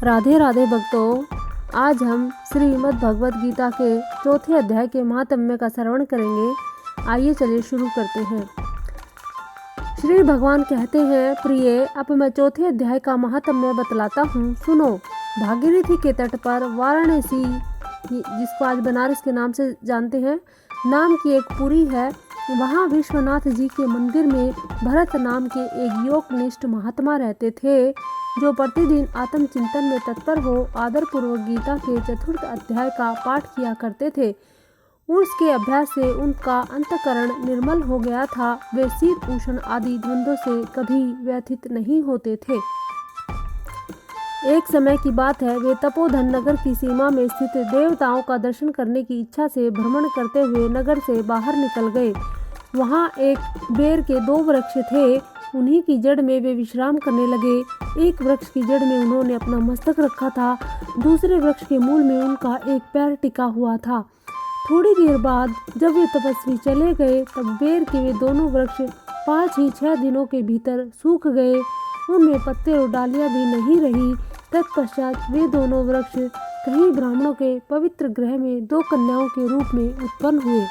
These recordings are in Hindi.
राधे राधे भक्तों, आज हम श्रीमद् भगवद गीता के चौथे अध्याय के महात्म्य का श्रवण करेंगे। आइए चलिए शुरू करते हैं। श्री भगवान कहते हैं, प्रिय, अब मैं चौथे अध्याय का महात्म्य बतलाता हूँ, सुनो। भागीरथी के तट पर वाराणसी, जिसको आज बनारस के नाम से जानते हैं, नाम की एक पुरी है। वहाँ विश्वनाथ जी के मंदिर में भरत नाम के एक योगनिष्ठ महात्मा रहते थे, जो प्रतिदिन आत्मचिंतन में तत्पर हो आदरपूर्वक गीता के चतुर्थ अध्याय का पाठ किया करते थे। उसके अभ्यास से उनका अंतःकरण निर्मल हो गया था। वे शीत उष्ण आदि द्वंद्वों से कभी व्यथित नहीं होते थे। एक समय की बात है, वे तपोधन नगर की सीमा में स्थित देवताओं का दर्शन करने की इच्छा से भ्रमण करते हुए नगर से बाहर निकल गए। वहाँ एक बेर के 2 वृक्ष थे। उन्हीं की जड़ में वे विश्राम करने लगे। एक वृक्ष की जड़ में उन्होंने अपना मस्तक रखा था, दूसरे वृक्ष के मूल में उनका एक पैर टिका हुआ था। थोड़ी देर बाद जब वे तपस्वी चले गए, तब बेर के वे दोनों वृक्ष 5 ही 6 दिनों के भीतर सूख गए। उनमें पत्ते और डालियां भी नहीं रही। तत्पश्चात वे दोनों वृक्ष कहीं ब्राह्मणों के पवित्र गृह में 2 कन्याओं के रूप में उत्पन्न हुए।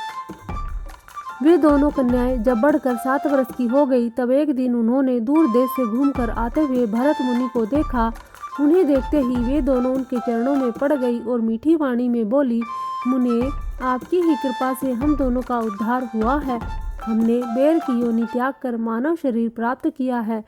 वे दोनों कन्याएं जब बढ़कर 7 वर्ष की हो गई, तब एक दिन उन्होंने दूर देश से घूमकर आते हुए भरत मुनि को देखा। उन्हें देखते ही वे दोनों उनके चरणों में पड़ गई और मीठी वाणी में बोली, मुने, आपकी ही कृपा से हम दोनों का उद्धार हुआ है। हमने बेर की योनि त्याग कर मानव शरीर प्राप्त किया है।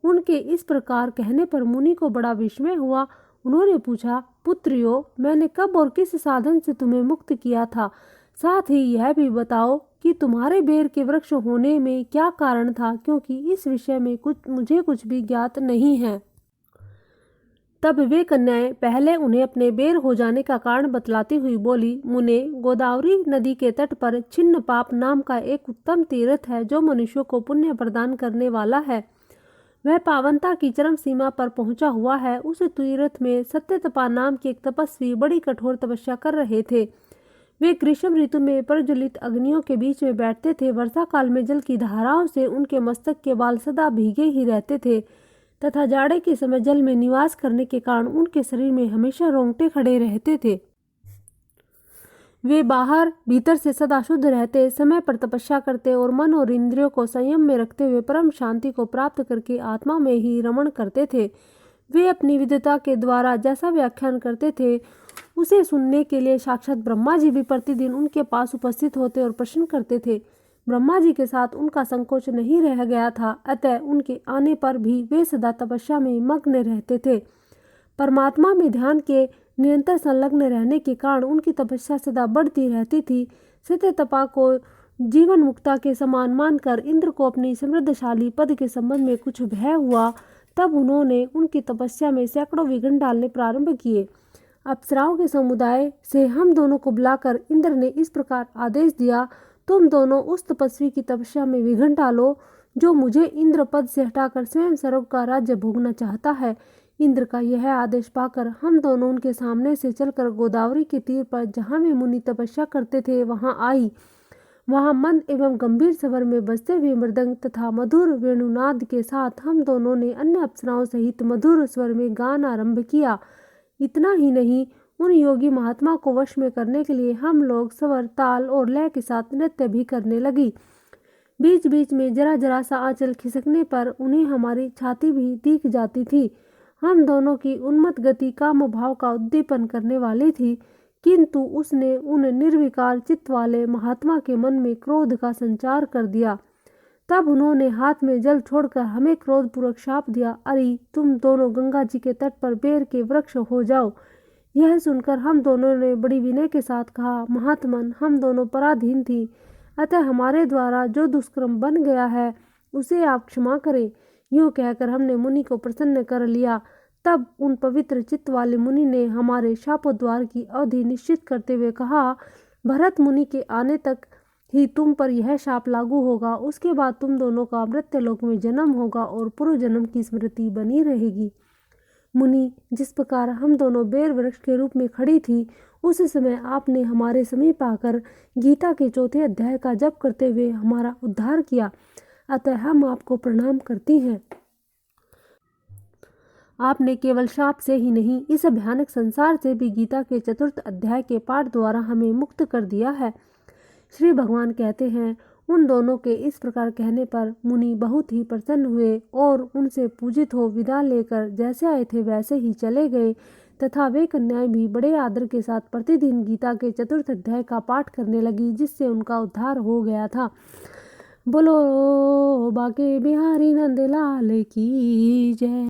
उनके इस प्रकार कहने पर मुनि को बड़ा विस्मय हुआ। उन्होंने पूछा, पुत्रियों, मैंने कब और किस साधन से तुम्हें मुक्त किया था? साथ ही यह भी बताओ कि तुम्हारे बेर के वृक्ष होने में क्या कारण था, क्योंकि इस विषय में मुझे कुछ भी ज्ञात नहीं है। तब वे कन्याएं पहले उन्हें अपने बेर हो जाने का कारण बतलाती हुई बोली, मुने, गोदावरी नदी के तट पर छिन्न पाप नाम का एक उत्तम तीर्थ है, जो मनुष्यों को पुण्य प्रदान करने वाला है। वह पावनता की चरम सीमा पर पहुंचा हुआ है। उस तीर्थ में सत्यतपा नाम के एक तपस्वी बड़ी कठोर तपस्या कर रहे थे। वे ग्रीष्म ऋतु में प्रज्वलित अग्नियों के बीच में बैठते थे। वर्षा काल में जल की धाराओं से उनके मस्तक के बाल सदा भीगे ही रहते थे तथा जाड़े के समय जल में निवास करने के कारण उनके शरीर में हमेशा रोंगटे खड़े रहते थे। वे बाहर भीतर से सदा शुद्ध रहते, समय पर तपस्या करते और मन और इंद्रियों को संयम में रखते हुए परम शांति को प्राप्त करके आत्मा में ही रमण करते थे। वे अपनी विद्वता के द्वारा जैसा व्याख्यान करते थे, उसे सुनने के लिए साक्षात ब्रह्मा जी भी प्रतिदिन उनके पास उपस्थित होते और प्रश्न करते थे। ब्रह्मा जी के साथ उनका संकोच नहीं रह गया था, अतः उनके आने पर भी वे सदा तपस्या में मग्न रहते थे। परमात्मा में ध्यान के निरंतर संलग्न रहने के कारण उनकी तपस्या सदा बढ़ती रहती थी। सत्यतपा को जीवन मुक्ता के समान मानकर इंद्र को अपनी समृद्धशाली पद के संबंध में कुछ भय हुआ। तब उन्होंने उनकी तपस्या में सैकड़ों विघ्न डालने प्रारंभ किए। अप्सराओं के समुदाय से हम दोनों को बुलाकर इंद्र ने इस प्रकार आदेश दिया, तुम दोनों उस तपस्वी की तपस्या में विघ्न डालो, जो मुझे इंद्र पद से हटाकर स्वयं स्वर्ग का राज्य भोगना चाहता है। इंद्र का यह आदेश पाकर हम दोनों उनके सामने से चलकर गोदावरी के तीर पर, जहाँ वे मुनि तपस्या करते थे, वहाँ आई। वहाँ मंद एवं गंभीर स्वर में बजते हुए मृदंग तथा मधुर वेणुनाद के साथ हम दोनों ने अन्य अप्सराओं सहित मधुर स्वर में गान आरंभ किया। इतना ही नहीं, उन योगी महात्मा को वश में करने के लिए हम लोग स्वर, ताल और लय के साथ नृत्य भी करने लगी। बीच बीच में जरा जरा सा आंचल खिसकने पर उन्हें हमारी छाती भी दिख जाती थी। हम दोनों की उन्मत्त गति काम भाव का उद्दीपन करने वाली थी, किंतु उसने उन निर्विकार चित्त वाले महात्मा के मन में क्रोध का संचार कर दिया। तब उन्होंने हाथ में जल छोड़कर हमें क्रोधपूर्वक शाप दिया, अरे, तुम दोनों गंगा जी के तट पर बेर के वृक्ष हो जाओ। यह सुनकर हम दोनों ने बड़ी विनय के साथ कहा, महात्मन, हम दोनों पराधीन थी, अतः हमारे द्वारा जो दुष्कर्म बन गया है उसे आप क्षमा करें। यूँ कहकर हमने मुनि को प्रसन्न कर लिया। तब उन पवित्र चित्त वाले मुनि ने हमारे शापोद्वार की अवधि निश्चित करते हुए कहा, भरत मुनि के आने तक ही तुम पर यह शाप लागू होगा। उसके बाद तुम दोनों का मृत्युलोक में जन्म होगा और पूर्व जन्म की स्मृति बनी रहेगी। मुनि, जिस प्रकार हम दोनों बेर वृक्ष के रूप में खड़ी थी, उस समय आपने हमारे समीप आकर गीता के चौथे अध्याय का जप करते हुए हमारा उद्धार किया, अतः हम आपको प्रणाम करती हैं। आपने केवल शाप से ही नहीं, इस भयानक संसार से भी गीता के 4th अध्याय के पाठ द्वारा हमें मुक्त कर दिया है। श्री भगवान कहते हैं, उन दोनों के इस प्रकार कहने पर मुनि बहुत ही प्रसन्न हुए और उनसे पूजित हो विदा लेकर जैसे आए थे वैसे ही चले गए तथा वे कन्याएं भी बड़े आदर के साथ प्रतिदिन गीता के 4th अध्याय का पाठ करने लगी, जिससे उनका उद्धार हो गया था। बोलो बाके बिहारी नंद लाल की जय।